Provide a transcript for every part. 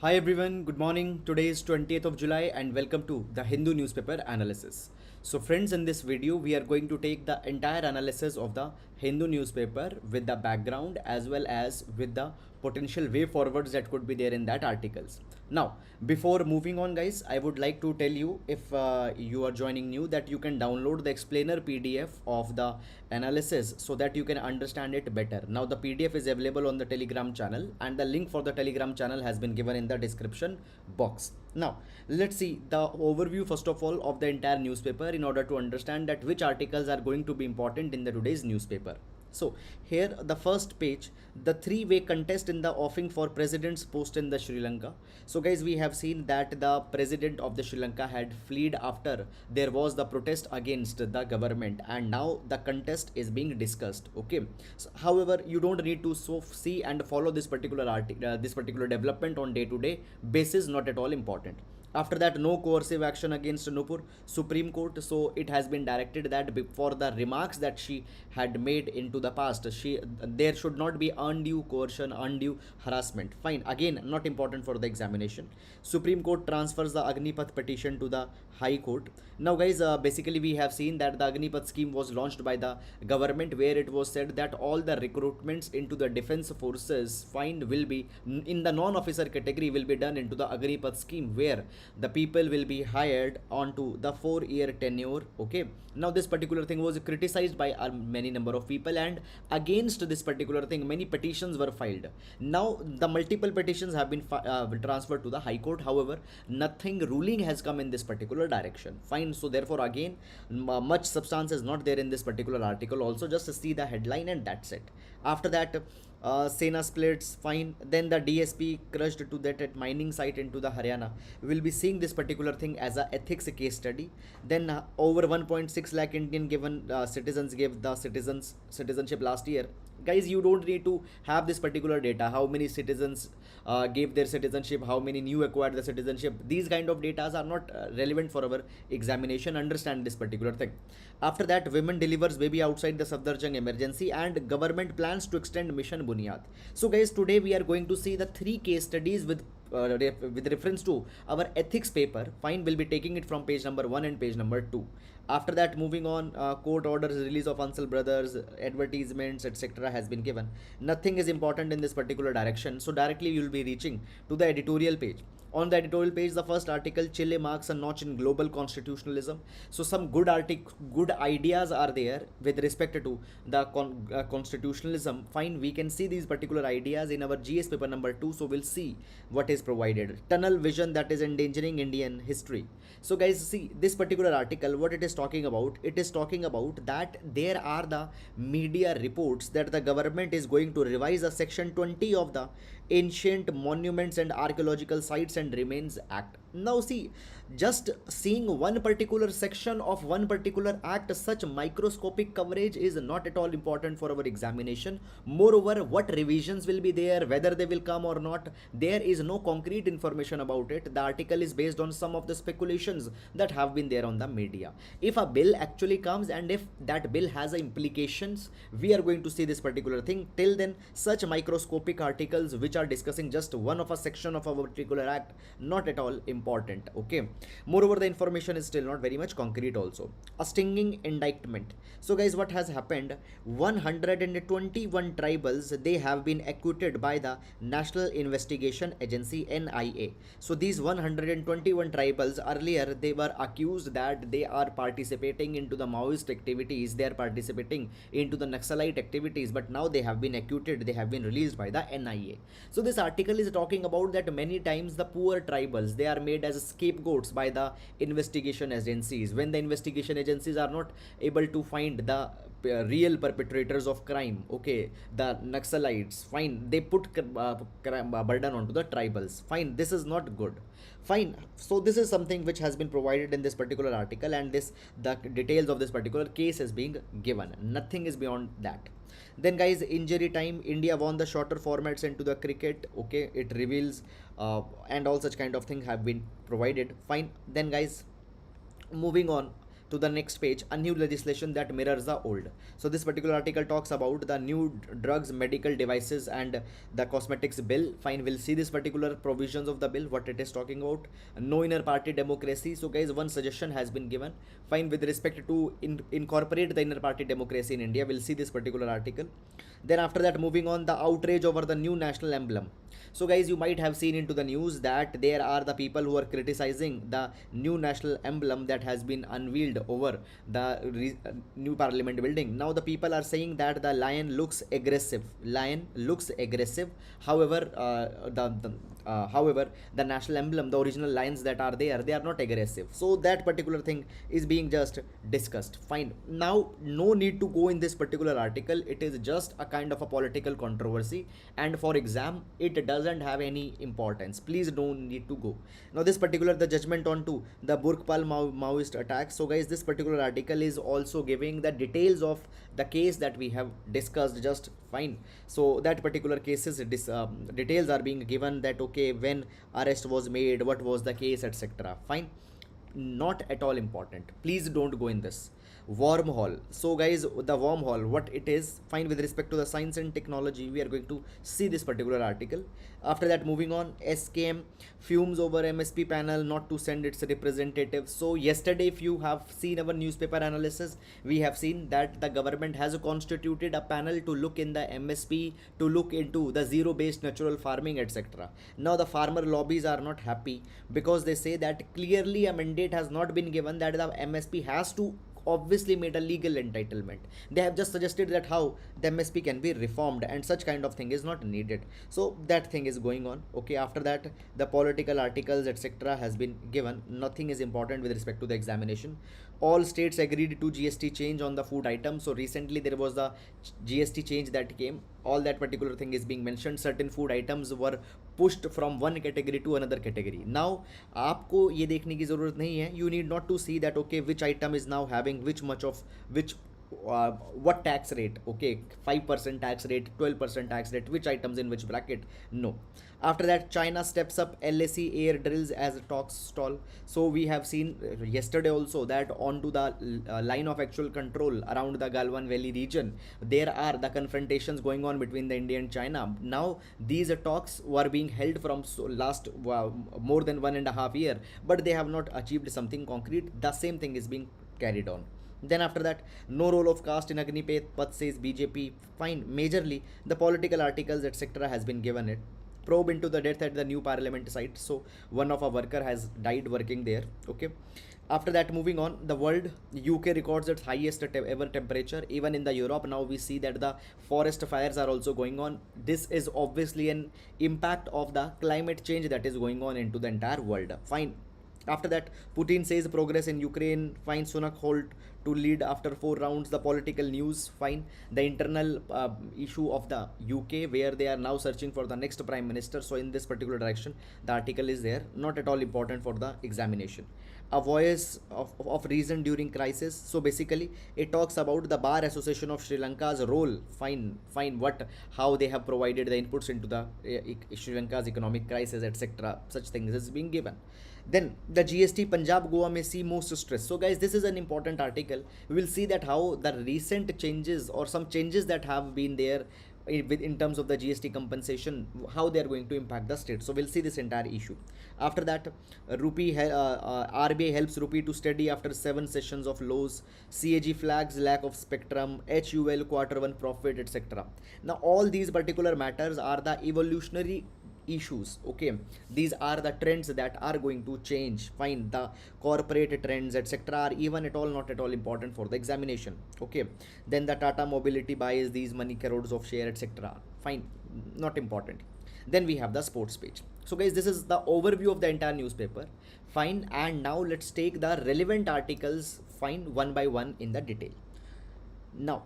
Hi everyone, good morning. Today is 20th of July and welcome to the Hindu newspaper analysis. So friends, in this video we are going to take the entire analysis of the Hindu newspaper with the background as well as with the potential way forwards that could be there in that articles. Now, before moving on guys, I would like to tell you if you are joining new that you can download the explainer PDF of the analysis so that you can understand it better. Now the PDF is available on the Telegram channel and the link for the Telegram channel has been given in the description box. Now let's see the overview first of all of the entire newspaper in order to understand that which articles are going to be important in the today's newspaper. So here the first page, the three-way contest in the offing for president's post in the Sri Lanka. So guys, we have seen that the president of the Sri Lanka had fled after there was the protest against the government, and now the contest is being discussed. Okay. So, however, you don't need to see and follow this particular article, this particular development on day-to-day basis. Not at all important. After that, no coercive action against Nupur, Supreme Court. So it has been directed that for the remarks that she had made into the past, there should not be undue coercion, undue harassment. Fine. Again, not important for the examination. Supreme Court transfers the Agnipath petition to the High Court. Now, guys, basically we have seen that the Agnipath scheme was launched by the government, where it was said that all the recruitments into the defense forces, fine, will be in the non-officer category will be done into the Agnipath scheme, where the people will be hired onto the 4-year tenure. Okay, now this particular thing was criticized by many number of people, and against this particular thing many petitions were filed. Now the multiple petitions have been transferred to the High Court. However, nothing ruling has come in this particular direction. Fine. So therefore again, much substance is not there in this particular article. Also, just see the headline and that's it. After that, Sena splits, fine. Then the DSP crushed to that at mining site into the Haryana. We will be seeing this particular thing as a ethics case study. Then over 1.6 lakh Indian given citizens gave the citizenship last year. Guys, you don't need to have this particular data. How many citizens gave their citizenship? How many new acquired the citizenship? These kind of data are not relevant for our examination. Understand this particular thing. After that, women delivers baby outside the Safdarjung emergency, and government plans to extend Mission Bunyad. So guys, today we are going to see the three case studies with reference to our ethics paper. Fine, we'll be taking it from page number 1 and page number 2. After that, moving on, court orders release of Ansel brothers, advertisements, etc. has been given. Nothing is important in this particular direction. So directly you will be reaching to the editorial page. On the editorial page, the first article, Chile marks a notch in global constitutionalism. So some good ideas are there with respect to the constitutionalism. Fine, we can see these particular ideas in our GS paper number 2. So we'll see what is provided. Tunnel vision that is endangering Indian history. So guys, see this particular article, what it is talking about. It is talking about that there are the media reports that the government is going to revise a section 20 of the Ancient Monuments and Archaeological Sites and Remains Act. Now see, just seeing one particular section of one particular act, such microscopic coverage is not at all important for our examination. Moreover, what revisions will be there, whether they will come or not, there is no concrete information about it. The article is based on some of the speculations that have been there on the media. If a bill actually comes and if that bill has implications, we are going to see this particular thing. Till then, such microscopic articles which are discussing just one of a section of a particular act, not at all important. Okay, moreover, the information is still not very much concrete. Also, a stinging indictment. So guys, what has happened, 121 tribals, they have been acquitted by the National Investigation Agency, NIA. So these 121 tribals, earlier they were accused that they are participating into the Maoist activities, they are participating into the Naxalite activities, but now they have been acquitted, they have been released by the NIA. So this article is talking about that many times the poor tribals, they are made as scapegoats by the investigation agencies. When the investigation agencies are not able to find the real perpetrators of crime, okay, the Naxalites, fine, they put burden onto the tribals. Fine, this is not good. Fine, so this is something which has been provided in this particular article, and the details of this particular case is being given. Nothing is beyond that. Then guys, injury time, India won the shorter formats into the cricket. Okay, it reveals and all such kind of thing have been provided. Fine. Then guys, moving on, to the next page, a new legislation that mirrors the old. So this particular article talks about the new drugs, medical devices, and the cosmetics bill. Fine, we'll see this particular provisions of the bill, what it is talking about. No inner party democracy. So guys, one suggestion has been given, fine, with respect to incorporate the inner party democracy in India. We'll see this particular article. Then after that, moving on, the outrage over the new national emblem. So guys, you might have seen into the news that there are the people who are criticizing the new national emblem that has been unveiled over the new parliament building. Now the people are saying that the lion looks aggressive. Lion looks aggressive. However, however, the national emblem, the original lions that are there, they are not aggressive. So that particular thing is being just discussed. Fine. Now, no need to go in this particular article. It is just a kind of a political controversy, and for exam, it doesn't have any importance. Please don't need to go. Now, this particular, the judgment on to the Burkpal Maoist attack. So, guys, this particular article is also giving the details of the case that we have discussed just fine. So that particular cases details are being given, that okay, when arrest was made, what was the case, etc. Fine, not at all important. Please don't go in this wormhole. So guys, the wormhole, what it is, fine, with respect to the science and technology, we are going to see this particular article. After that, moving on, SKM fumes over MSP panel not to send its representative. So yesterday, if you have seen our newspaper analysis, we have seen that the government has constituted a panel to look in the MSP, to look into the zero based natural farming, etc. Now the farmer lobbies are not happy because they say that clearly a mandate has not been given that the MSP has to obviously made a legal entitlement. They have just suggested that how the MSP can be reformed, and such kind of thing is not needed. So that thing is going on. Okay, after that, the political articles, etc. has been given. Nothing is important with respect to the examination. All states agreed to GST change on the food items. So recently there was the GST change that came. All that particular thing is being mentioned. Certain food items were pushed from one category to another category. Now आपको ये देखने की ज़रूरत नहीं है. You need not to see that okay, which item is now having which much of which what tax rate. Okay, 5% tax rate, 12% tax rate, which items in which bracket. No. After that, China steps up LAC air drills as a talks stall. So we have seen yesterday also that onto the line of actual control around the Galwan Valley region, there are the confrontations going on between the India and China. Now these talks were being held from last more than 1.5 years, but they have not achieved something concrete. The same thing is being carried on. Then after that, no role of caste in Agnipath, says BJP. Fine, majorly the political articles, etc. has been given it. Probe into the death at the new parliament site. So one of our worker has died working there. Okay. After that, moving on, the world, UK records its highest ever temperature. Even in the Europe, now we see that the forest fires are also going on. This is obviously an impact of the climate change that is going on into the entire world. Fine. After that, Putin says progress in Ukraine. Fine. Sunak hold to lead after 4 rounds. The political news. Fine. The internal issue of the UK, where they are now searching for the next prime minister. So in this particular direction, the article is there. Not at all important for the examination. A voice of reason during crisis. So basically, it talks about the Bar Association of Sri Lanka's role. Fine. How they have provided the inputs into the Sri Lanka's economic crisis, etc. Such things is being given. Then the GST Punjab Goa may see most stress. So guys, this is an important article. We will see that how the recent changes or some changes that have been there in terms of the GST compensation, how they are going to impact the state. So we'll see this entire issue. After that, RBI helps rupee to steady after 7 sessions of lows. CAG flags lack of spectrum. HUL Q1 profit, etc. Now all these particular matters are the evolutionary issues. Okay, these are the trends that are going to change. Fine, the corporate trends, etc. are even at all not at all important for the examination. Okay, then the Tata Mobility buys these money crores of share, etc. Fine, not important. Then we have the sports page. So guys, this is the overview of the entire newspaper. Fine, and now let's take the relevant articles, fine, one by one in the detail. Now,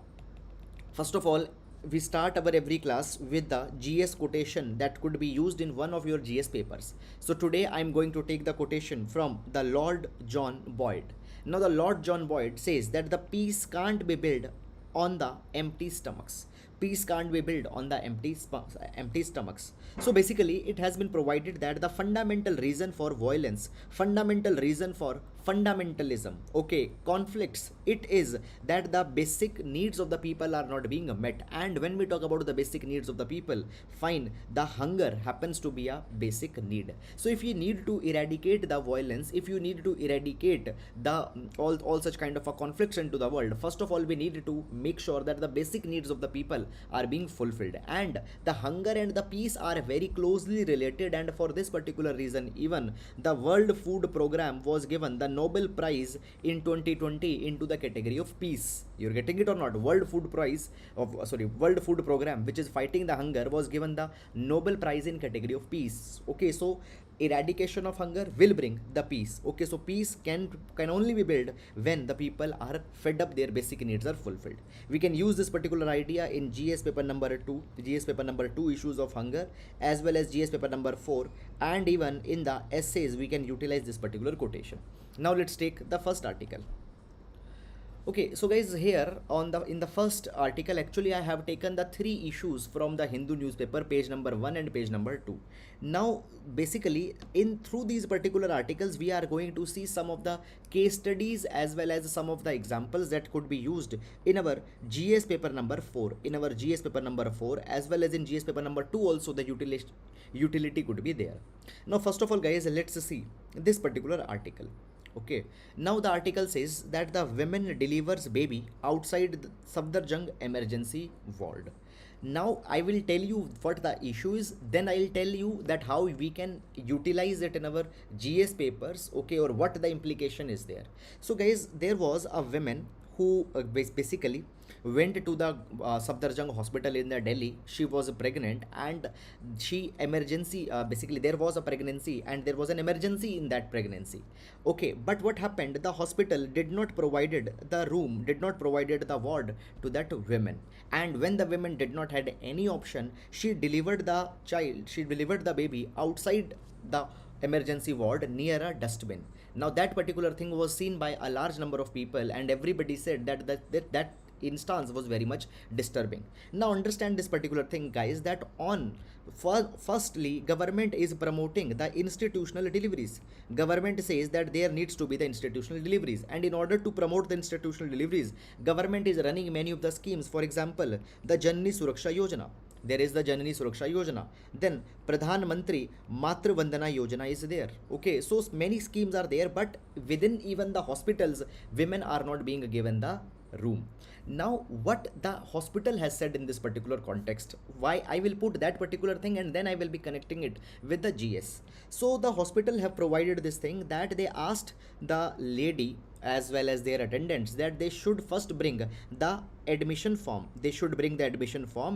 first of all, we start our every class with the GS quotation that could be used in one of your GS papers. So today I am going to take the quotation from the Lord John Boyd. Now the Lord John Boyd says that the peace can't be built on the empty stomachs. Peace can't be built on the empty stomachs. So basically, it has been provided that the fundamental reason for violence, fundamental reason for fundamentalism, okay, conflicts. It is that the basic needs of the people are not being met. And when we talk about the basic needs of the people, fine, the hunger happens to be a basic need. So if you need to eradicate the violence, if you need to eradicate the all such kind of a conflicts into the world, first of all we need to make sure that the basic needs of the people are being fulfilled. And the hunger and the peace are very closely related, and for this particular reason even the World Food Program was given the Nobel Prize in 2020 into the category of peace. You're getting it or not? World Food Program, which is fighting the hunger, was given the Nobel Prize in category of peace. Okay, so eradication of hunger will bring the peace. Okay, so peace can only be built when the people are fed up, their basic needs are fulfilled. We can use this particular idea in GS paper number 2 issues of hunger, as well as GS paper number 4, and even in the essays we can utilize this particular quotation. Now let's take the first article. Okay, so guys, here in the first article, actually I have taken the three issues from the Hindu newspaper, page number 1 and page number 2. Now basically through these particular articles we are going to see some of the case studies as well as some of the examples that could be used in our GS paper number 4, as well as in GS paper number 2 also the utility could be there. Now first of all guys, let's see this particular article. Okay, now the article says that the women delivers baby outside the Safdarjung emergency ward. Now I will tell you what the issue is, then I'll tell you that how we can utilize it in our GS papers, okay, or what the implication is there. So guys, there was a woman who basically went to the Safdarjung hospital in the Delhi. She was pregnant and basically there was a pregnancy and there was an emergency in that pregnancy. Okay, but what happened? The hospital did not provided the ward to that woman. And when the woman did not had any option, she delivered the baby outside the emergency ward near a dustbin. Now that particular thing was seen by a large number of people, and everybody said that instance was very much disturbing. Now understand this particular thing guys, that firstly government is promoting the institutional deliveries. Government says that there needs to be the institutional deliveries, and in order to promote the institutional deliveries, government is running many of the schemes. For example, the Janani Suraksha Yojana. There is the Janani Suraksha Yojana. Then Pradhan Mantri Matru Vandana Yojana is there. Okay, so many schemes are there, but within even the hospitals, women are not being given the room. Now what the hospital has said in this particular context, why I will put that particular thing and then I will be connecting it with the GS. So the hospital have provided this thing that they asked the lady as well as their attendants that they should first bring the admission form.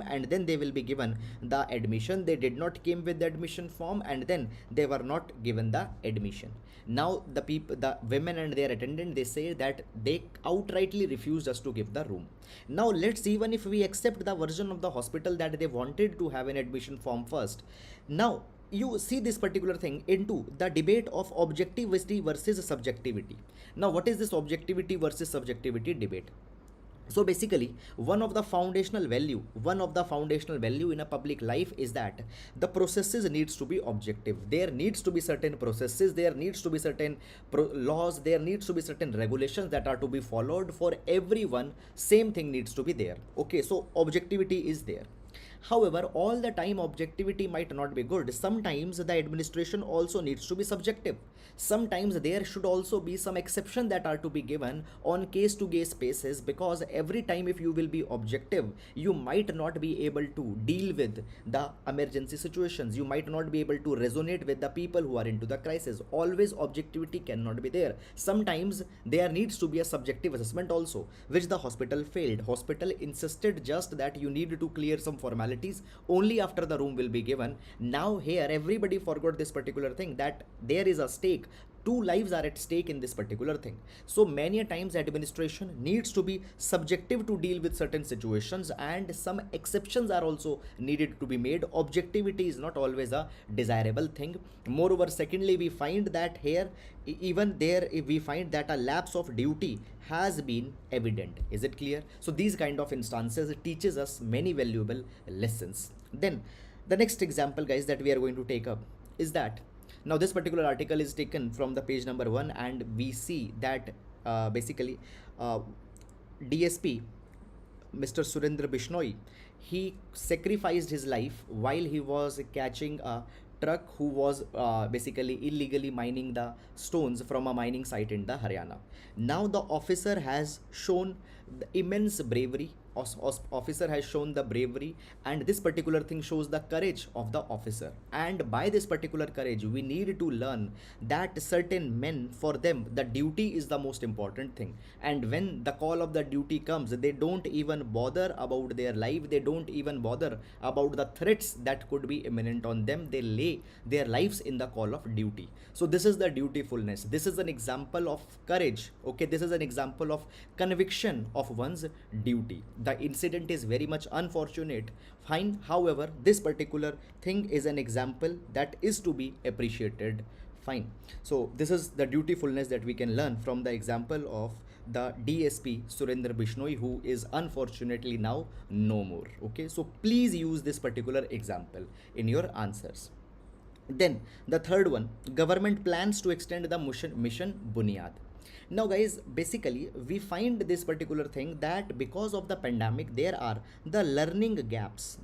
And then they will be given the admission. They did not came with the admission form, and then they were not given the admission. Now the women and their attendant, they say that they outrightly refused us to give the room. Now let's see, even if we accept the version of the hospital that they wanted to have an admission form first. Now you see this particular thing into the debate of objectivity versus subjectivity. Now what is this objectivity versus subjectivity debate? So basically one of the foundational value in a public life is that the processes needs to be objective. There needs to be certain processes, there needs to be certain laws, there needs to be certain regulations that are to be followed for everyone. Same thing needs to be there. Okay, so objectivity is there. However, all the time objectivity might not be good. Sometimes the administration also needs to be subjective. Sometimes there should also be some exception that are to be given on case to case basis, because every time if you will be objective, you might not be able to deal with the emergency situations. You might not be able to resonate with the people who are into the crisis. Always objectivity cannot be there. Sometimes there needs to be a subjective assessment also, which the hospital failed. Hospital insisted just that you need to clear some formalities, only after the room will be given. Now here everybody forgot this particular thing, that there is a stake. 2 lives are at stake in this particular thing. So many a times administration needs to be subjective to deal with certain situations, and some exceptions are also needed to be made. Objectivity is not always a desirable thing. Moreover, secondly, we find that here even there we find that a lapse of duty has been evident. Is it clear? So these kind of instances, it teaches us many valuable lessons. Then the next example guys that we are going to take up is that Now this particular article is taken from the page number 1, and we see that basically uh, DSP Mr. Surendra Bishnoi, he sacrificed his life while he was catching a truck who was basically illegally mining the stones from a mining site in the Haryana. Now the officer has shown the immense bravery. Officer has shown the bravery, and this particular thing shows the courage of the officer. And by this particular courage, we need to learn that certain men, for them the duty is the most important thing, and when the call of the duty comes, they don't even bother about their life, they don't even bother about the threats that could be imminent on them, they lay their lives in the call of duty. So this is the dutifulness, this is an example of courage, okay, this is an example of conviction of one's duty. The incident is very much unfortunate, fine, however this particular thing is an example that is to be appreciated, fine. So this is the dutifulness that we can learn from the example of the DSP Surendra Bishnoi, who is unfortunately now no more. Okay, so please use this particular example in your answers. Then the third one, government plans to extend the mission Bunyad. Now guys, basically we find this particular thing that because of the pandemic there are the learning gaps,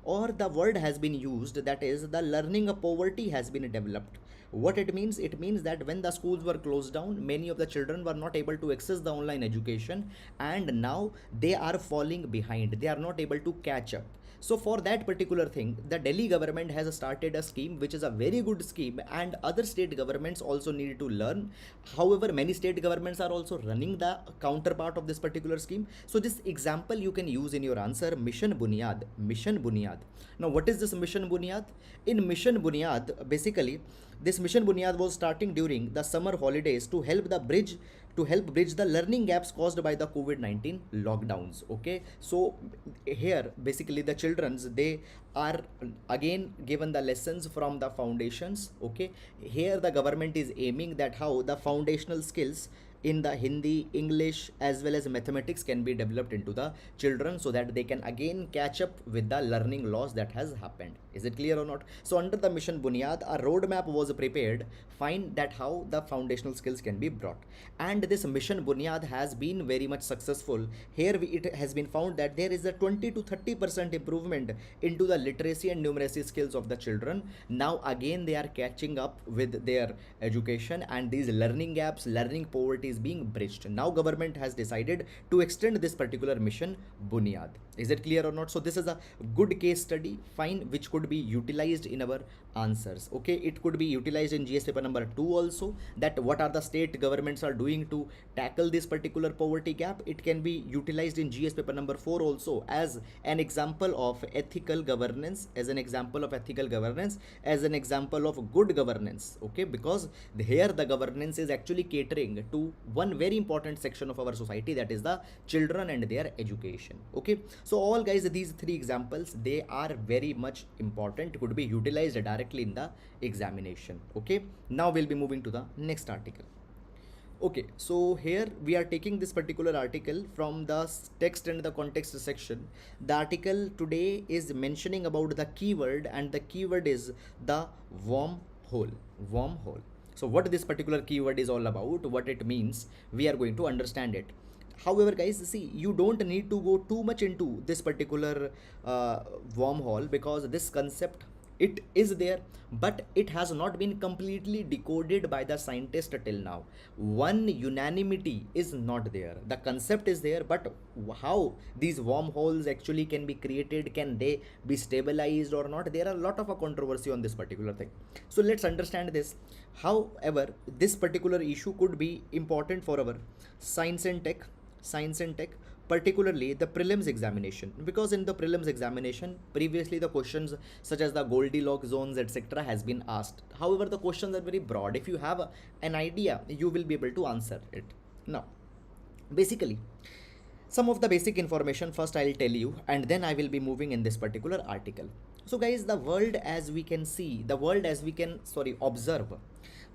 or the word has been used, that is the learning poverty has been developed. What it means? It means that when the schools were closed down, many of the children were not able to access the online education, and now they are falling behind, they are not able to catch up. So for that particular thing, the Delhi government has started a scheme which is a very good scheme, and other state governments also need to learn. However, many state governments are also running the counterpart of this particular scheme. So this example you can use in your answer, Mission Bunyad. Mission Bunyad. Now what is this Mission Bunyad? In Mission Bunyad, basically this Mission Bunyad was starting during the summer holidays to help bridge the learning gaps caused by the COVID-19 lockdowns. Okay, so here basically the children's, they are again given the lessons from the foundations. Okay, here the government is aiming that how the foundational skills in the Hindi, English as well as mathematics can be developed into the children, so that they can again catch up with the learning loss that has happened. Is it clear or not? So under the Mission Bunyad, a roadmap was prepared, find that how the foundational skills can be brought. And this Mission Bunyad has been very much successful. Here it has been found that there is a 20 to 30% improvement into the literacy and numeracy skills of the children. Now again they are catching up with their education, and these learning gaps, learning poverty is being bridged. Now government has decided to extend this particular Mission Bunyad. Is it clear or not? So this is a good case study, fine, which could be utilized in our answers. Okay, it could be utilized in GS paper number 2 also, that what are the state governments are doing to tackle this particular poverty gap. It can be utilized in GS paper number 4 also as an example of ethical governance, as an example of good governance. Okay, because here the governance is actually catering to one very important section of our society, that is the children and their education. Okay, so all guys, these three examples, they are very much important, could be utilized directly in the examination. Okay, now we'll be moving to the next article. Okay, so here we are taking this particular article from the text and the context section. The article today is mentioning about the keyword, and the keyword is the wormhole. Wormhole. So what this particular keyword is all about, what it means, we are going to understand it. However guys, see, you don't need to go too much into this particular wormhole, because this concept, it is there, but it has not been completely decoded by the scientist till now. One unanimity is not there. The concept is there, but how these wormholes actually can be created, can they be stabilized or not, there are a lot of a controversy on this particular thing. So let's understand this. However, this particular issue could be important for our science and tech, particularly the prelims examination, because in the prelims examination previously the questions such as the Goldilocks zones etc has been asked. However, the questions are very broad. If you have an idea, you will be able to answer it. Now basically some of the basic information first I'll tell you, and then I will be moving in this particular article. So guys, the world as we can see, observe,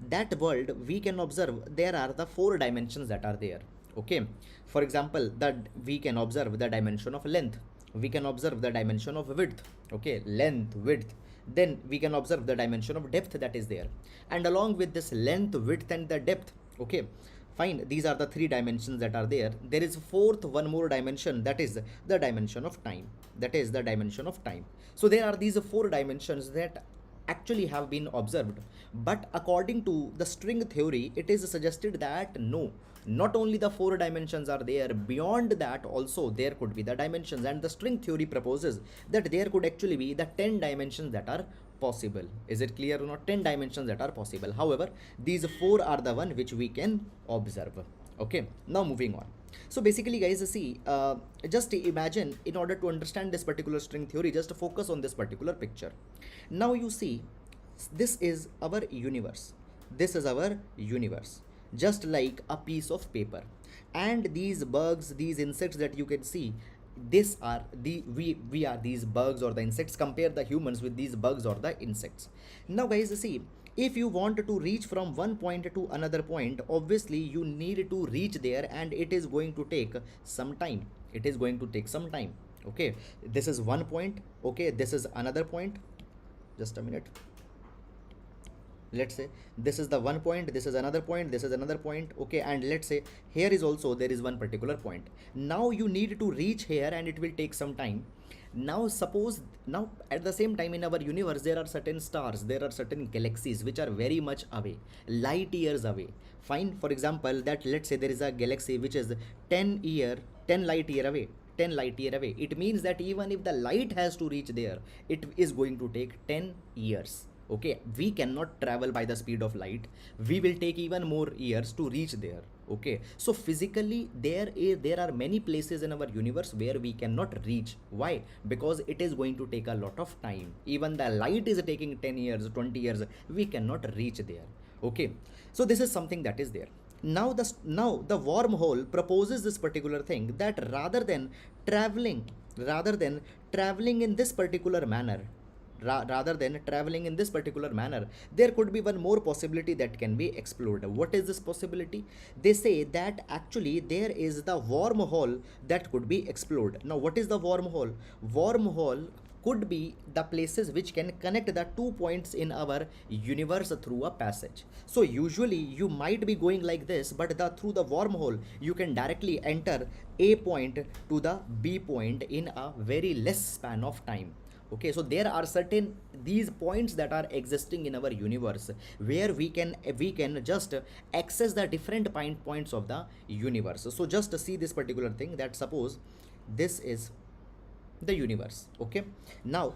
that world we can observe, there are the 4 dimensions that are there. Okay, for example, that we can observe the dimension of length, we can observe the dimension of width. Okay, length, width, then we can observe the dimension of depth that is there. And along with this length, width and the depth, okay, fine, these are the three dimensions that are there. There is fourth one more dimension, that is the dimension of time. That is the dimension of time. So there are these four dimensions that actually have been observed, but according to the string theory, it is suggested that no, not only the four dimensions are there, beyond that also there could be the dimensions, and the string theory proposes that there could actually be the 10 dimensions that are possible. Is it clear or not? 10 dimensions that are possible. However, these four are the one which we can observe. Okay, now moving on. So basically guys, see, just imagine, in order to understand this particular string theory, just focus on this particular picture. Now you see, this is our universe. This is our universe, just like a piece of paper. And these bugs, these insects that you can see, this are the we are these bugs or the insects. Compare the humans with these bugs or the insects. Now guys, see, if you want to reach from one point to another point, obviously you need to reach there, and it is going to take some time. It is going to take some time. Okay, this is one point. Okay, this is another point. Just a minute. Let's say this is the one point, this is another point, this is another point. Okay, and let's say here is also there is one particular point. Now you need to reach here, and it will take some time. Now suppose, now at the same time in our universe there are certain stars, there are certain galaxies which are very much away, light years away. Fine, for example, that let's say there is a galaxy which is 10 light year away. 10 light year away. It means that even if the light has to reach there, it is going to take 10 years. Okay, we cannot travel by the speed of light. We will take even more years to reach there. Okay, so physically there are many places in our universe where we cannot reach. Why? Because it is going to take a lot of time. Even the light is taking 10 years, 20 years, we cannot reach there. Okay, so this is something that is there. Now the wormhole proposes this particular thing, that rather than traveling in this particular manner, there could be one more possibility that can be explored. What is this possibility? They say that actually there is the wormhole that could be explored. Now what is the wormhole? Wormhole could be the places which can connect the 2 points in our universe through a passage. So usually you might be going like this, but through the wormhole you can directly enter A point to the B point in a very less span of time. Okay, so there are certain these points that are existing in our universe where we can just access the different points of the universe. So just see this particular thing, that suppose this is the universe. Okay, now,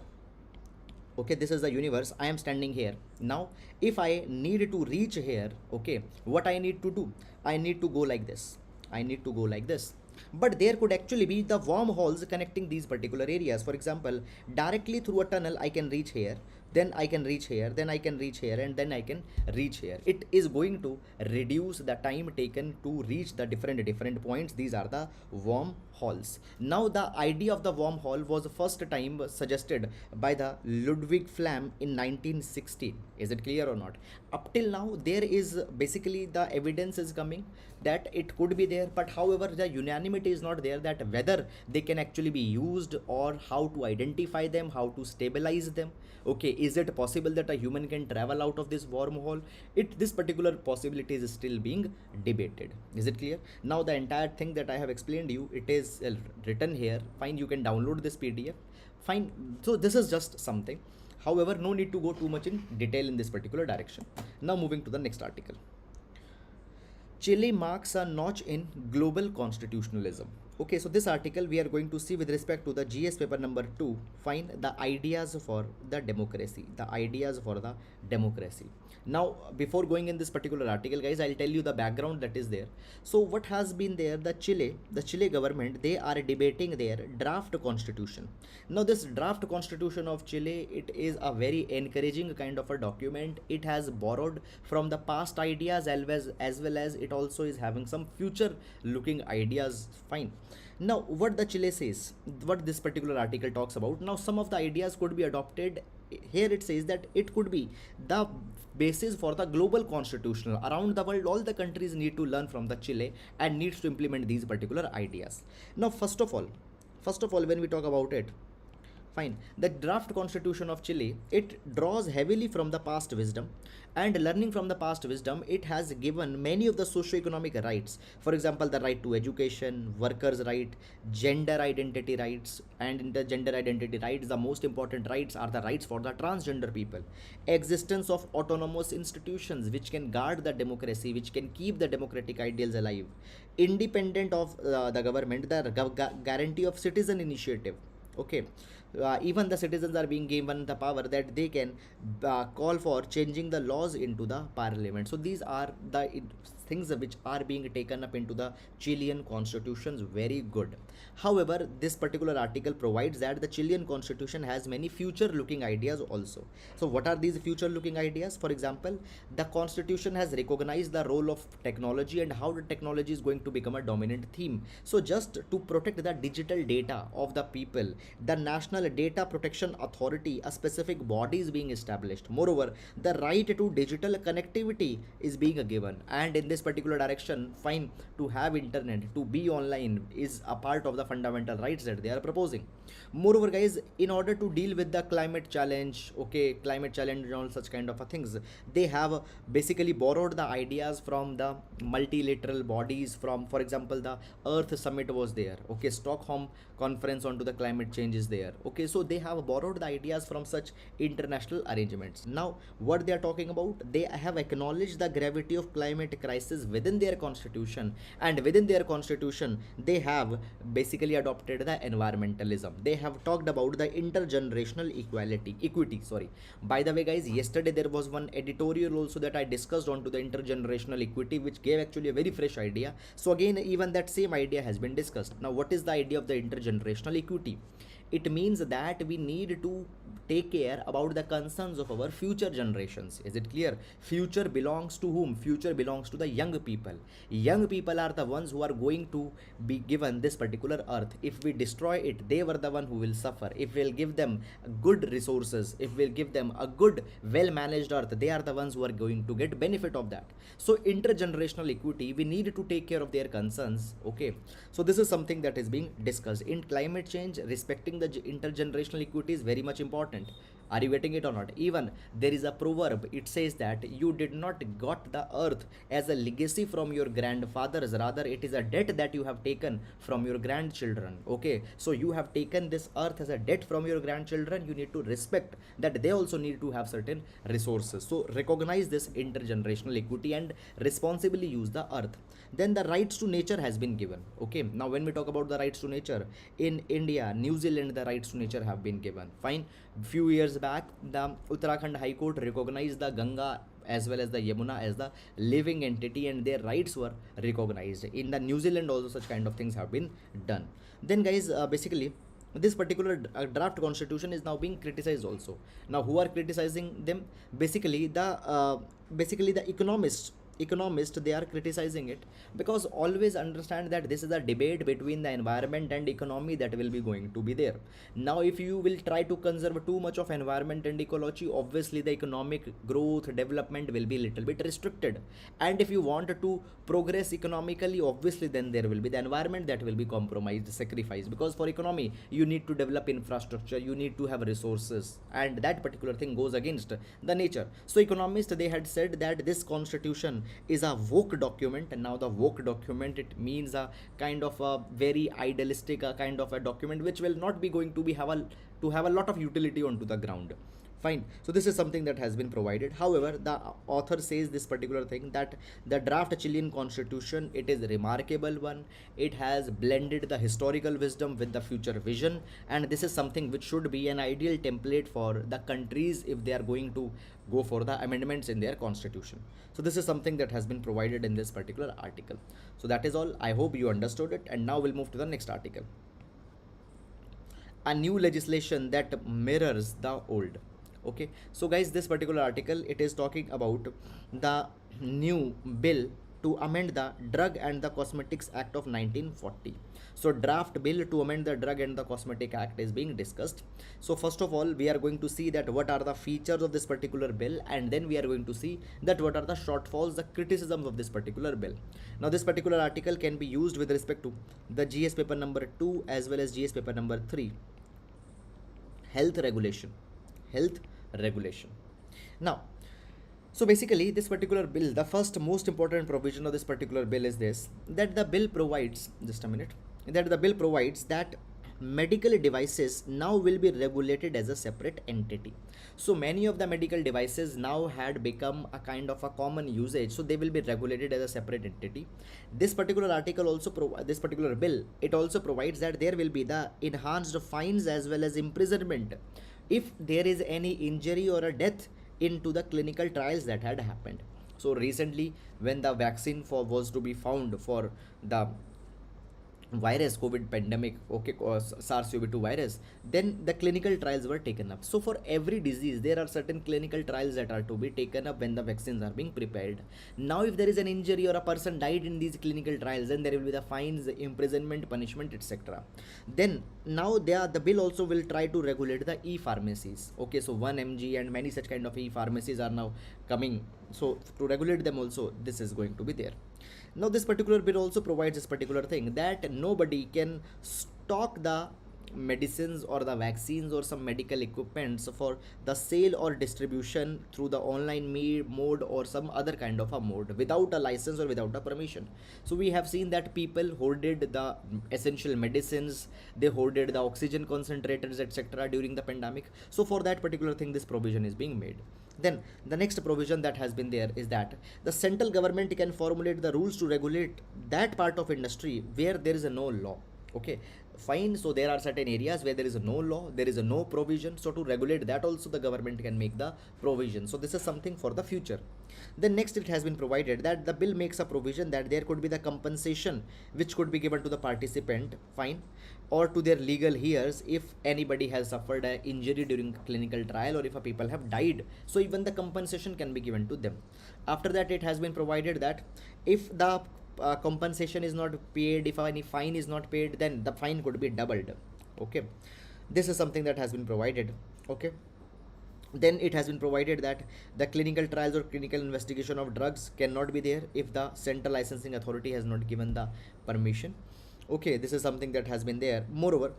okay, this is the universe. I am standing here. Now if I need to reach here, okay, what I need to do? I need to go like this. But there could actually be the wormholes connecting these particular areas. For example, directly through a tunnel I can reach here, then I can reach here, then I can reach here, and then I can reach here. It is going to reduce the time taken to reach the different points. These are the wormholes. Now the idea of the wormhole was first time suggested by the Ludwig Flamm in 1916. Is it clear or not? Up till now there is basically the evidence is coming that it could be there, but however the unanimity is not there that whether they can actually be used or how to identify them, how to stabilize them. Okay, is it possible that a human can travel out of this wormhole? This particular possibility is still being debated. Is it clear? Now the entire thing that I have explained you, it is written here. Fine, you can download this PDF. Fine, so this is just something. However, no need to go too much in detail in this particular direction. Now moving to the next article. Chile marks a notch in global constitutionalism. Okay, so this article we are going to see with respect to the GS paper number 2. Fine, the ideas for the democracy. Now, before going in this particular article, guys, I'll tell you the background that is there. So, what has been there? The Chile government, they are debating their draft constitution. Now, this draft constitution of Chile, it is a very encouraging kind of a document. It has borrowed from the past ideas as well as it also is having some future-looking ideas. Fine. Now, what the Chile says, what this particular article talks about. Now, some of the ideas could be adopted. Here it says that it could be the basis for the global constitutional. Around the world, all the countries need to learn from the Chile and needs to implement these particular ideas. Now, first of all, when we talk about it, Fine. The draft constitution of Chile, it draws heavily from the past wisdom, and learning from the past wisdom, it has given many of the socio-economic rights. For example, the right to education, workers' right, gender identity rights, and in the gender identity rights, the most important rights are the rights for the transgender people. Existence of autonomous institutions which can guard the democracy, which can keep the democratic ideals alive. Independent of the government, the guarantee of citizen initiative. Okay, even the citizens are being given the power that they can call for changing the laws into the parliament. So these are the things which are being taken up into the Chilean constitutions. Very good. However, this particular article provides that the Chilean constitution has many future looking ideas also. So what are these future looking ideas? For example, the constitution has recognized the role of technology and how the technology is going to become a dominant theme. So just to protect the digital data of the people, the National Data Protection Authority, a specific body is being established. Moreover, the right to digital connectivity is being given, and in this particular direction, fine, to have internet, to be online is a part of the fundamental rights that they are proposing. Moreover, guys, in order to deal with the climate challenge, okay, climate challenge and all such kind of things, they have basically borrowed the ideas from the multilateral bodies. From, for example, the Earth Summit was there, okay, Stockholm Conference onto the climate change is there, okay. So they have borrowed the ideas from such international arrangements. Now what they are talking about, they have acknowledged the gravity of climate crisis within their constitution, and within their constitution they have basically adopted the environmentalism. They have talked about the intergenerational equity, sorry. By the way, guys, yesterday there was one editorial also that I discussed onto the intergenerational equity, which gave actually a very fresh idea. So again, even that same idea has been discussed. Now what is the idea of the intergenerational equity? It means that we need to take care about the concerns of our future generations. Is it clear? Future belongs to whom? Future belongs to the young people. Young people are the ones who are going to be given this particular earth. If we destroy it, they were the one who will suffer. If we'll give them good resources, if we'll give them a good well managed earth, they are the ones who are going to get benefit of that. So intergenerational equity, we need to take care of their concerns, okay. So this is something that is being discussed in climate change. Respecting the intergenerational equity is very much important. Are you getting it or not? Even there is a proverb, it says that you did not got the earth as a legacy from your grandfathers, rather it is a debt that you have taken from your grandchildren, okay. So you have taken this earth as a debt from your grandchildren. You need to respect that they also need to have certain resources. So recognize this intergenerational equity and responsibly use the earth. Then the rights to nature has been given, okay. Now when we talk about the rights to nature, in India, New Zealand, the rights to nature have been given, fine. Few years back, the Uttarakhand High Court recognized the Ganga as well as the Yamuna as the living entity, and their rights were recognized. In the New Zealand also such kind of things have been done. Then guys, basically this particular draft constitution is now being criticized also. Now who are criticizing them? Basically the economists, they are criticizing it, because always understand that this is a debate between the environment and economy that will be going to be there. Now if you will try to conserve too much of environment and ecology, obviously the economic growth development will be little bit restricted, and if you want to progress economically, obviously then there will be the environment that will be compromised, sacrificed, because for economy you need to develop infrastructure, you need to have resources, and that particular thing goes against the nature. So economists, they had said that this constitution is a woke document, and now the woke document, it means a kind of a very idealistic, a kind of a document which will not be going to be have a lot of utility onto the ground. Fine. So this is something that has been provided. However, the author says this particular thing, that the draft Chilean constitution, it is a remarkable one. It has blended the historical wisdom with the future vision, and this is something which should be an ideal template for the countries if they are going to go for the amendments in their constitution. So this is something that has been provided in this particular article. So that is all. I hope you understood it, and now we'll move to the next article. A new legislation that mirrors the old. Okay, so guys, this particular article, it is talking about the new bill to amend the Drug and the Cosmetics Act of 1940. So draft bill to amend the Drug and the Cosmetic Act is being discussed. So first of all, we are going to see that what are the features of this particular bill, and then we are going to see that what are the shortfalls, the criticisms of this particular bill. Now this particular article can be used with respect to the GS paper number 2 as well as GS paper number 3. health regulation. Health regulation. Now, so basically, this particular bill, the first most important provision of this particular bill is this, that the bill provides, just a minute, that the bill provides that medical devices now will be regulated as a separate entity. So many of the medical devices now had become a kind of a common usage, so they will be regulated as a separate entity. This particular article also this particular bill, it also provides that there will be the enhanced fines as well as imprisonment if there is any injury or a death into the clinical trials that had happened. So recently, when the vaccine for was to be found for the virus COVID pandemic, okay, SARS-CoV-2 virus, then the clinical trials were taken up. So for every disease there are certain clinical trials that are to be taken up when the vaccines are being prepared. Now if there is an injury or a person died in these clinical trials, then there will be the fines, imprisonment, punishment, etc. Then now the bill also will try to regulate the e-pharmacies. Okay, so 1 mg and many such kind of e-pharmacies are now coming, so to regulate them also this is going to be there. Now this particular bill also provides this particular thing, that nobody can stock the medicines or the vaccines or some medical equipments for the sale or distribution through the online mode or some other kind of a mode without a license or without a permission. So we have seen that people hoarded the essential medicines, they hoarded the oxygen concentrators, etc. during the pandemic. So for that particular thing, this provision is being made. Then the next provision that has been there is that the central government can formulate the rules to regulate that part of industry where there is a no law. Okay, fine. So there are certain areas where there is a no law, there is a no provision, so to regulate that also the government can make the provision. So this is something for the future. Then next, it has been provided that the bill makes a provision that there could be the compensation which could be given to the participant, fine, or to their legal heirs if anybody has suffered an injury during clinical trial or if a people have died, so even the compensation can be given to them. After that, it has been provided that if the compensation is not paid, if any fine is not paid, then the fine could be doubled. Okay, this is something that has been provided. Okay, then it has been provided that the clinical trials or clinical investigation of drugs cannot be there if the central licensing authority has not given the permission. Okay, this is something that has been there. Moreover,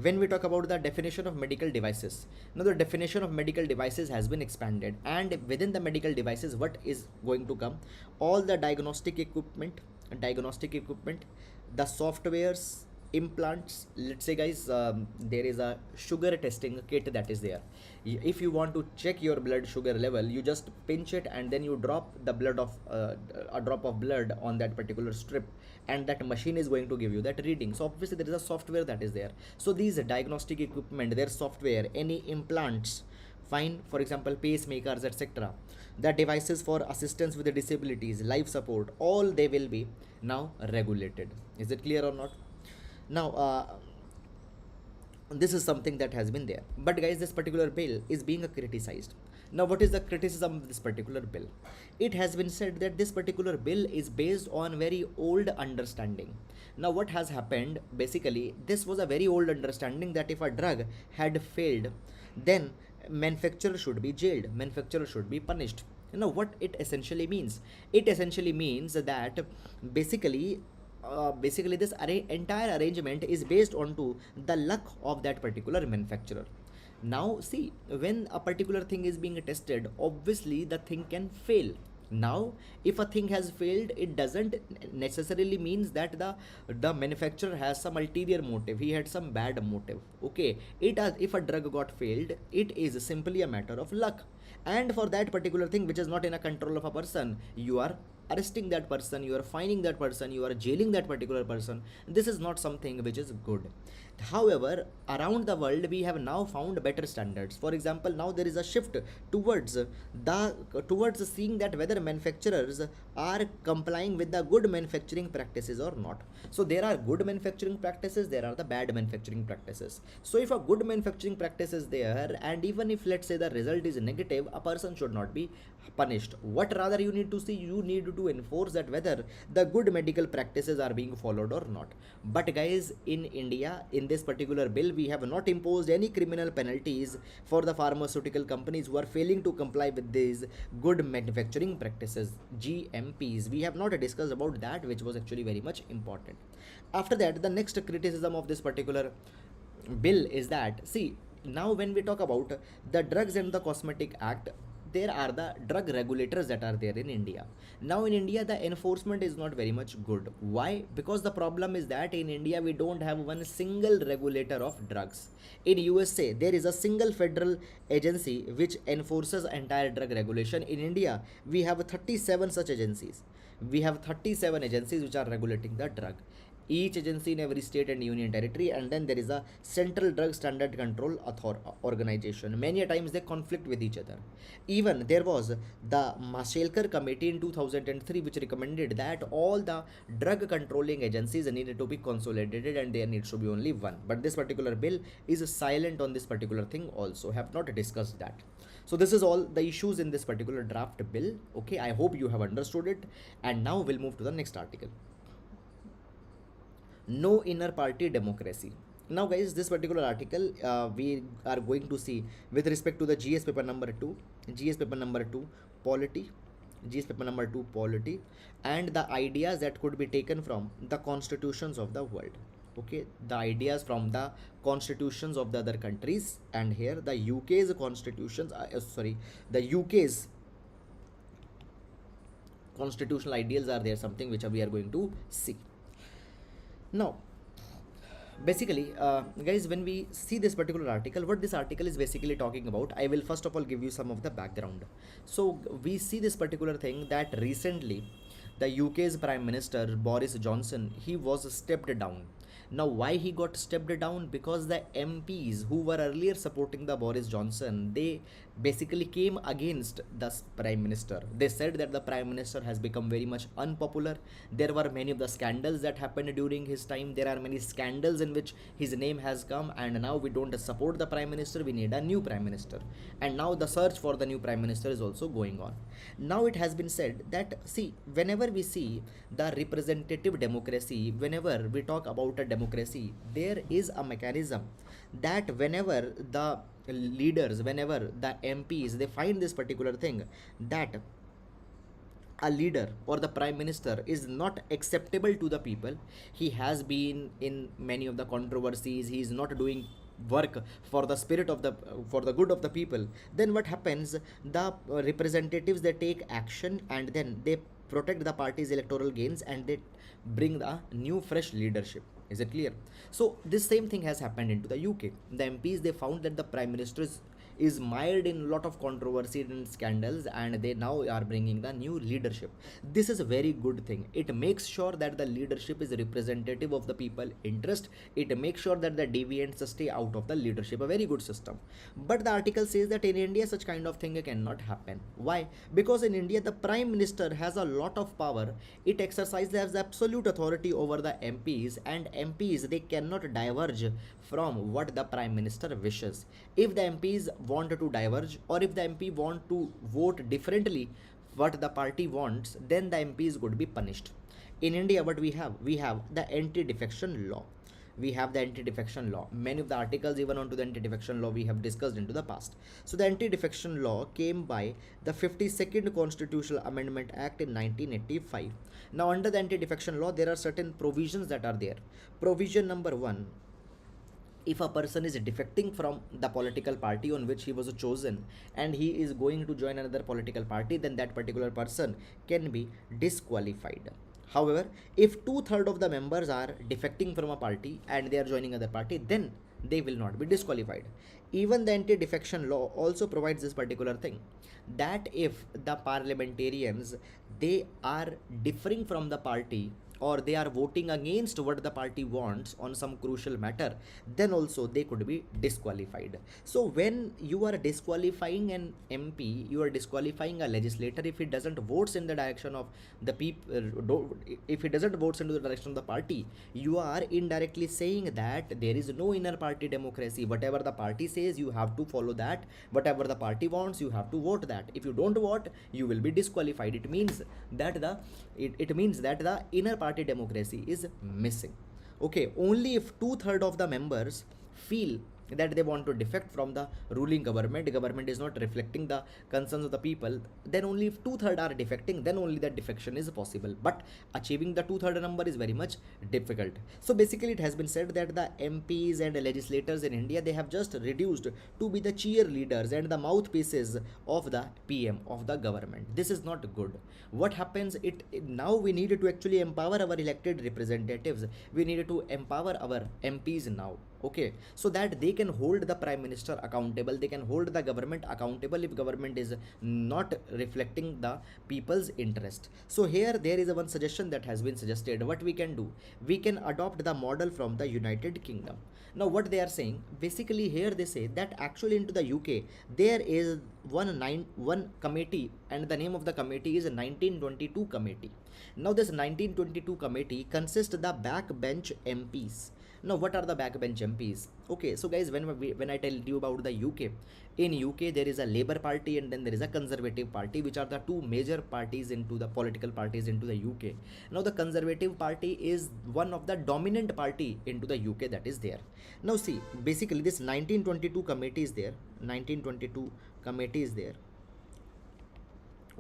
when we talk about the definition of medical devices, now the definition of medical devices has been expanded, and within the medical devices, what is going to come? All the diagnostic equipment, the softwares, implants. Let's say guys, there is a sugar testing kit that is there. If you want to check your blood sugar level, you just pinch it and then you drop the blood of a drop of blood on that particular strip, and that machine is going to give you that reading. So obviously there is a software that is there. So these diagnostic equipment, their software, any implants, fine, for example pacemakers, etc., the devices for assistance with the disabilities, life support, all they will be now regulated. Is it clear or not? Now this is something that has been there, but guys, this particular bill is being criticized. Now what is the criticism of this particular bill? It has been said that this particular bill is based on very old understanding. Now what has happened, basically this was a very old understanding that if a drug had failed, then manufacturer should be jailed, manufacturer should be punished. You know what it essentially means? It essentially means that basically this entire arrangement is based on to the luck of that particular manufacturer. Now see, when a particular thing is being tested, obviously the thing can fail. Now if a thing has failed, it doesn't necessarily means that the manufacturer has some ulterior motive, he had some bad motive. Okay, if a drug got failed, it is simply a matter of luck, and for that particular thing which is not in a control of a person, you are arresting that person, you are fining that person, you are jailing that particular person. This is not something which is good. However, around the world we have now found better standards. For example, now there is a shift towards seeing that whether manufacturers are complying with the good manufacturing practices or not. So there are good manufacturing practices, there are the bad manufacturing practices. So if a good manufacturing practice is there, and even if let's say the result is negative, a person should not be punished. What rather you need to see, you need to enforce that whether the good medical practices are being followed or not. But guys, in India, in this particular bill, we have not imposed any criminal penalties for the pharmaceutical companies who are failing to comply with these good manufacturing practices, GMPs. We have not discussed about that, which was actually very much important. After that, the next criticism of this particular bill is that, see, Now when we talk about the drugs and the cosmetic act, there are the drug regulators that are there in India. Now in India the enforcement is not very much good. Why? Because the problem is that in India we don't have one single regulator of drugs. In USA there is a single federal agency which enforces entire drug regulation. In India we have 37 such agencies. We have 37 agencies which are regulating the drug, each agency in every state and union territory, and then there is a central drug standard control organization. Many a times they conflict with each other. Even there was the Mashelkar committee in 2003 which recommended that all the drug controlling agencies needed to be consolidated and there needs to be only one, but this particular bill is silent on this particular thing, also have not discussed that. So this is all the issues in this particular draft bill. Okay, I hope you have understood it, and now we'll move to the next article. No inner party democracy. Now guys, this particular article we are going to see with respect to the GS paper number 2, GS paper number 2 polity, GS paper number 2 polity, and the ideas that could be taken from the constitutions of the world. Okay, the ideas from the constitutions of the other countries, and here the UK's constitutions, the UK's constitutional ideals are there, something which we are going to see. Now basically guys, when we see this particular article, what this article is basically talking about, I will first of all give you some of the background. So we see this particular thing that recently the UK's Prime Minister Boris Johnson, he was stepped down. Now why he got stepped down? Because the MPs who were earlier supporting the Boris Johnson, they basically came against the Prime Minister. They said that the Prime Minister has become very much unpopular. There were many of the scandals that happened during his time. There are many scandals in which his name has come, and now we don't support the Prime Minister, we need a new Prime Minister. And now the search for the new Prime Minister is also going on. Now it has been said that, see, whenever we see the representative democracy, whenever we talk about a democracy, there is a mechanism that whenever the leaders, whenever the MPs, they find this particular thing that a leader or the prime minister is not acceptable to the people, he has been in many of the controversies, he is not doing work for the spirit of the for the good of the people, then what happens, the representatives, they take action and then they protect the party's electoral gains and they bring the new fresh leadership. Is it clear? So this same thing has happened into the UK. The MPs, they found that the prime minister is mired in a lot of controversy and scandals, and they now are bringing the new leadership. This is a very good thing. It makes sure that the leadership is representative of the people interest. It makes sure that the deviants stay out of the leadership. A very good system. But the article says that in India such kind of thing cannot happen. Why? Because in India the prime minister has a lot of power. It exercises absolute authority over the MPs, and MPs, they cannot diverge from what the prime minister wishes. If the MPs want to diverge, or if the MP want to vote differently what the party wants, then the MPs would be punished. In India, what we have the anti-defection law. We have the anti-defection law. Many of the articles even onto the anti-defection law we have discussed into the past. So the anti-defection law came by the 52nd Constitutional Amendment Act in 1985. Now under the anti-defection law, there are certain provisions that are there. Provision number 1, if a person is defecting from the political party on which he was chosen and he is going to join another political party, then that particular person can be disqualified. However, if 2/3 of the members are defecting from a party and they are joining other party, then they will not be disqualified. Even the anti-defection law also provides this particular thing, that if the parliamentarians, they are differing from the party or they are voting against what the party wants on some crucial matter, then also they could be disqualified. So when you are disqualifying an MP, you are disqualifying a legislator if he doesn't votes in the direction of the people, if he doesn't votes into the direction of the party, you are indirectly saying that there is no inner party democracy. Whatever the party says, you have to follow that. Whatever the party wants, you have to vote that. If you don't vote, you will be disqualified. It means that the inner party democracy is missing. Okay, only if 2/3 of the members feel that they want to defect from the ruling government is not reflecting the concerns of the people, then only if two-thirds are defecting, then only that defection is possible. But achieving the two-third number is very much difficult. So basically it has been said that the MPs and legislators in India, they have just reduced to be the cheerleaders and the mouthpieces of the PM, of the government. This is not good. What happens, now we need to actually empower our elected representatives, we need to empower our MPs now, okay, so that they can hold the prime minister accountable, they can hold the government accountable if government is not reflecting the people's interest. So here there is a one suggestion that has been suggested. What we can do, we can adopt the model from the United Kingdom. Now what they are saying, basically here they say that actually into the UK there is one committee, and the name of the committee is 1922 committee. Now this 1922 committee consists the backbench MPs. Now what are the backbench MPs? Okay, so guys, when I tell you about the UK, in UK there is a Labour Party and then there is a Conservative Party, which are the two major parties into the political parties into the UK. Now the Conservative Party is one of the dominant party into the UK that is there. Now see, basically this 1922 committee is there, 1922 committee is there.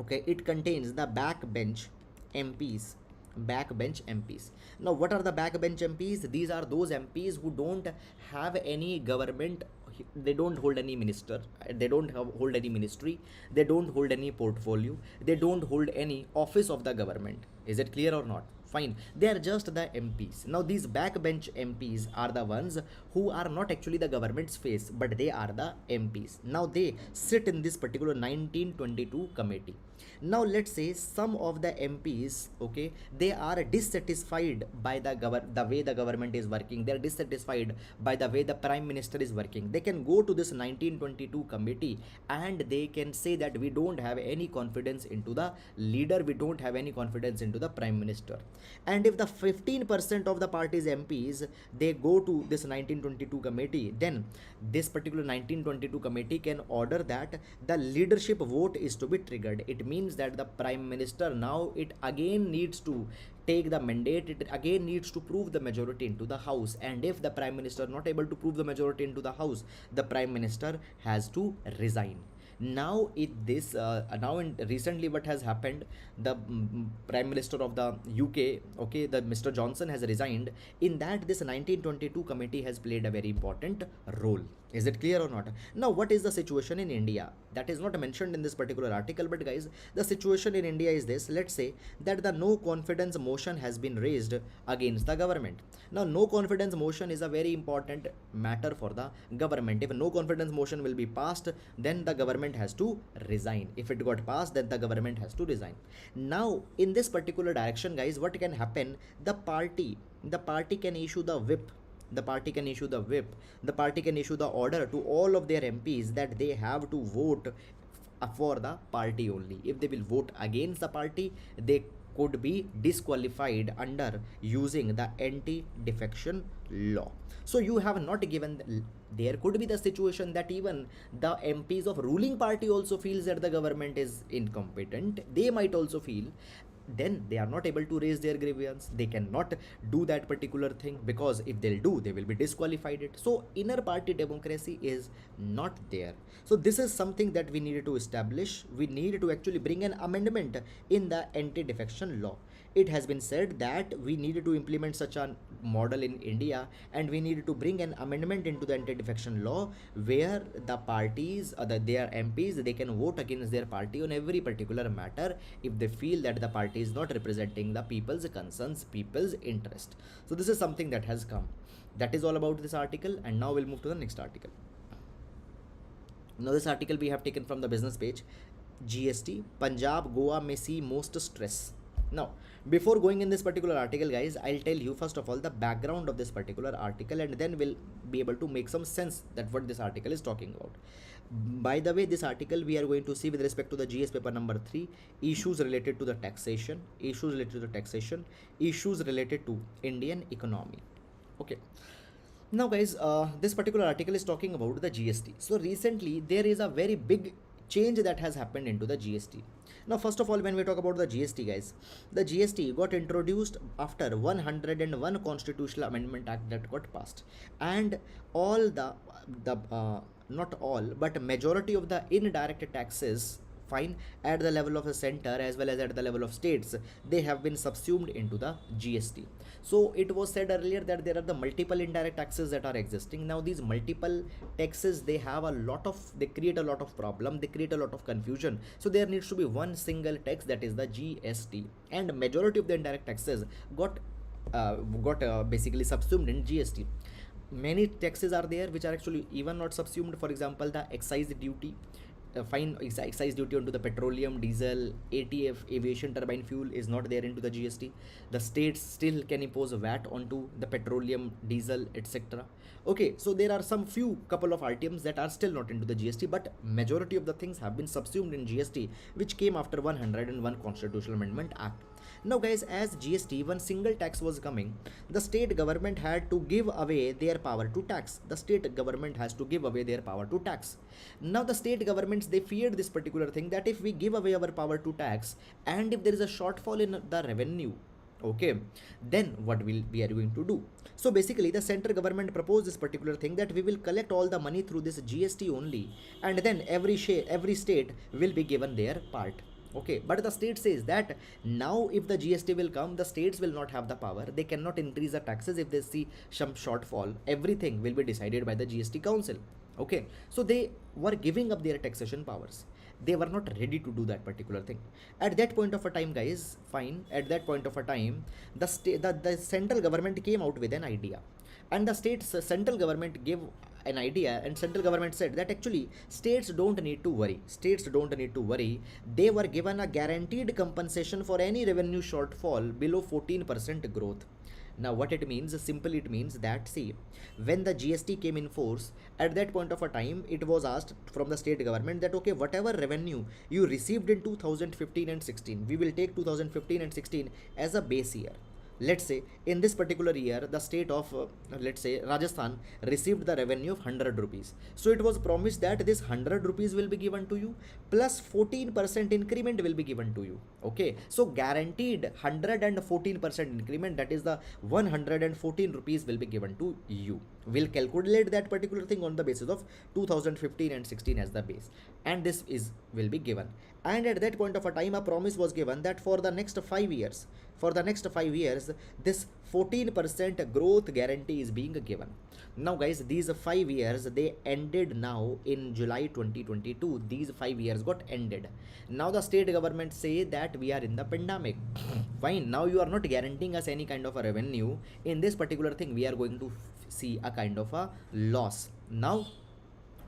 Okay, it contains the MPs backbench MPs. Now what are the backbench MPs? These are those MPs who don't have any government, they don't hold any minister, they don't hold any ministry, they don't hold any portfolio, they don't hold any office of the government. Is it clear or not? Fine, they are just the MPs. Now these backbench MPs are the ones who are not actually the government's face, but they are the MPs. Now they sit in this particular 1922 committee. Now let's say some of the MPs, okay, they are dissatisfied by the way the government is working, they are dissatisfied by the way the prime minister is working. They can go to this 1922 committee and they can say that we don't have any confidence into the leader, we don't have any confidence into the prime minister. And if the 15% of the party's MPs, they go to this 1922 committee, then this particular 1922 committee can order that the leadership vote is to be triggered. It means that the prime minister now, it again needs to take the mandate, it again needs to prove the majority into the house, and if the prime minister not able to prove the majority into the house, the prime minister has to resign. Now recently what has happened, the prime minister of the UK, okay, the Mr. Johnson has resigned. In that, this 1922 committee has played a very important role. Is it clear or not? Now what is the situation in India? That is not mentioned in this particular article, but guys, the situation in India is this. Let's say that the no confidence motion has been raised against the government. Now no confidence motion is a very important matter for the government. If no confidence motion will be passed, then the government has to resign. If it got passed, then the government has to resign. Now in this particular direction, guys, what can happen, the party can issue the whip, the party can issue the order to all of their MPs that they have to vote for the party only. If they will vote against the party, they could be disqualified under using the anti-defection law. So you have not given, there could be the situation that even the MPs of ruling party also feels that the government is incompetent. They might also feel, then they are not able to raise their grievance, they cannot do that particular thing, because if they'll do, they will be disqualified it. So inner party democracy is not there. So this is something that we needed to establish. We needed to actually bring an amendment in the anti-defection law. It has been said that we needed to implement such a model in India, and we needed to bring an amendment into the anti-defection law where the parties, their MPs, they can vote against their party on every particular matter if they feel that the party is not representing the people's concerns, people's interest. So this is something that has come. That is all about this article, and now we'll move to the next article. Now this article we have taken from the business page. GST, Punjab, Goa may see most stress. Now before going in this particular article, guys, I'll tell you first of all the background of this particular article, and then we'll be able to make some sense that what this article is talking about. By the way, this article we are going to see with respect to the GS paper number 3, issues related to the taxation, issues related to Indian economy. Okay. Now guys, this particular article is talking about the GST. So recently there is a very big change that has happened into the GST. Now, first of all, when we talk about the GST, guys, the GST got introduced after 101 constitutional amendment act that got passed, and all the not all but majority of the indirect taxes, fine, at the level of the center as well as at the level of states, they have been subsumed into the GST. So it was said earlier that there are the multiple indirect taxes that are existing. Now these multiple taxes, they have a lot of, they create a lot of problem, they create a lot of confusion. So there needs to be one single tax, that is the GST, and majority of the indirect taxes got basically subsumed in GST. Many taxes are there which are actually even not subsumed. For example, the excise duty, fine, excise duty onto the petroleum, diesel, ATF, aviation turbine fuel is not there into the GST. The states still can impose a VAT onto the petroleum, diesel, etc. Okay, so there are some few couple of items that are still not into the GST, but majority of the things have been subsumed in GST, which came after 101 Constitutional Amendment Act. Now guys, as GST, one single tax was coming, the state government had to give away their power to tax. The state government has to give away their power to tax. Now the state governments, they feared this particular thing, that if we give away our power to tax and if there is a shortfall in the revenue, okay, then what we are going to do? So basically the central government proposed this particular thing, that we will collect all the money through this GST only, and then every state will be given their part. Okay, but the state says that now if the GST will come, the states will not have the power, they cannot increase the taxes if they see some shortfall. Everything will be decided by the GST council. Okay, so they were giving up their taxation powers, they were not ready to do that particular thing at that point of a time, guys. Fine, at that point of a time, the central government came out with an idea, and the central government gave an idea, and central government said that actually states don't need to worry, they were given a guaranteed compensation for any revenue shortfall below 14% growth. Now what it means, simply it means that, see, when the GST came in force, at that point of a time, it was asked from the state government that okay, whatever revenue you received in 2015 and 16, we will take 2015 and 16 as a base year. Let's say in this particular year, the state of let's say Rajasthan received the revenue of 100 rupees. So it was promised that this 100 rupees will be given to you plus 14% increment will be given to you. Okay, so guaranteed 114% increment, that is the 114 rupees will be given to you. We'll calculate that particular thing on the basis of 2015 and 16 as the base, and this will be given. And at that point of a time, a promise was given that for the next 5 years, this 14% growth guarantee is being given. Now guys, these 5 years, they ended now in July 2022. These 5 years got ended. Now the state government say that we are in the pandemic. Fine, now you are not guaranteeing us any kind of a revenue. In this particular thing, we are going to see a kind of a loss. Now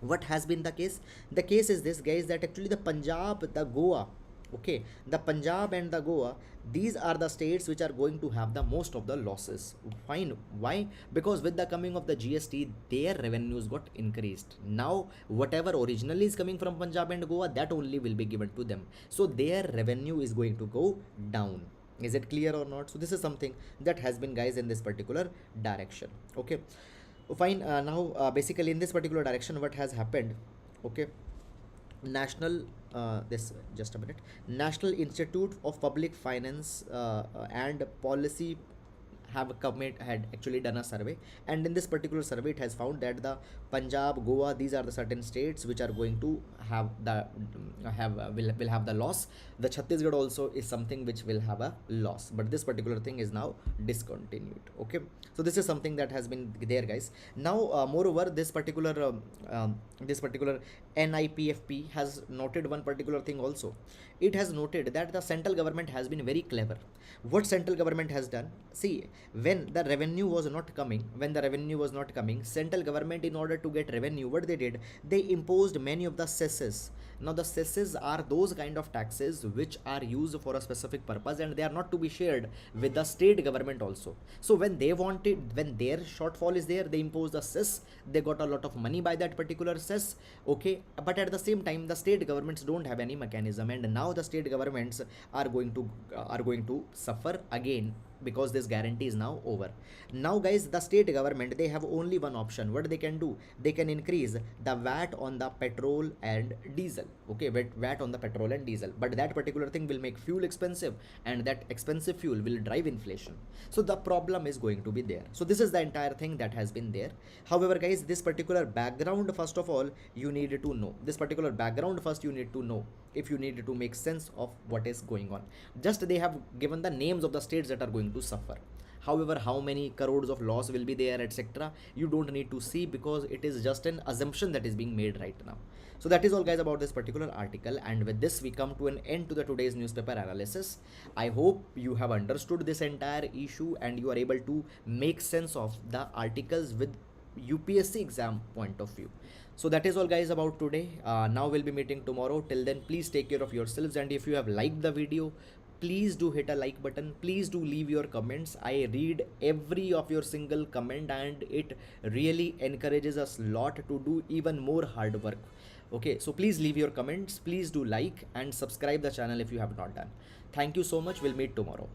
what has been the case? The case is this, guys, that actually the Punjab, the Goa, okay, the Punjab and the Goa, these are the states which are going to have the most of the losses. Fine, why? Because with the coming of the GST, their revenues got increased. Now whatever originally is coming from Punjab and Goa, that only will be given to them, so their revenue is going to go down. Is it clear or not? So this is something that has been, guys, in this particular direction. Okay, fine. Now basically in this particular direction, what has happened, okay, national this just a minute, National Institute of Public Finance and Policy had actually done a survey, and in this particular survey it has found that the Punjab, Goa, these are the certain states which are going to have the will have the loss. The Chhattisgarh also is something which will have a loss, but this particular thing is now discontinued. Okay, so this is something that has been there, guys. Now moreover, this particular NIPFP has noted one particular thing also. It has noted that the central government has been very clever. What central government has done, see, when the revenue was not coming, central government, in order to get revenue, what they did, they imposed many of the cesses. Now the cesses are those kind of taxes which are used for a specific purpose, and they are not to be shared with the state government also. So when their shortfall is there, they impose the cess, they got a lot of money by that particular cess. Okay, but at the same time, the state governments don't have any mechanism, and now the state governments are going to suffer again because this guarantee is now over. Now guys, the state government, they have only one option. What they can do, they can increase the VAT on the petrol and diesel. Okay, VAT on the petrol and diesel, but that particular thing will make fuel expensive, and that expensive fuel will drive inflation. So the problem is going to be there. So this is the entire thing that has been there. However guys, this particular background, first of all, you need to know this particular background first. You need to know if you need to make sense of what is going on. Just they have given the names of the states that are going to suffer. However, how many crores of loss will be there, etc., you don't need to see, because it is just an assumption that is being made right now. So that is all guys about this particular article, and with this we come to an end to the today's newspaper analysis. I hope you have understood this entire issue and you are able to make sense of the articles with UPSC exam point of view. So that is all guys about today. Now we'll be meeting tomorrow. Till then, please take care of yourselves, and if you have liked the video, please do hit a like button. Please do leave your comments. I read every of your single comment, and it really encourages us a lot to do even more hard work. Okay, so please leave your comments. Please do like and subscribe the channel if you have not done. Thank you so much. We'll meet tomorrow.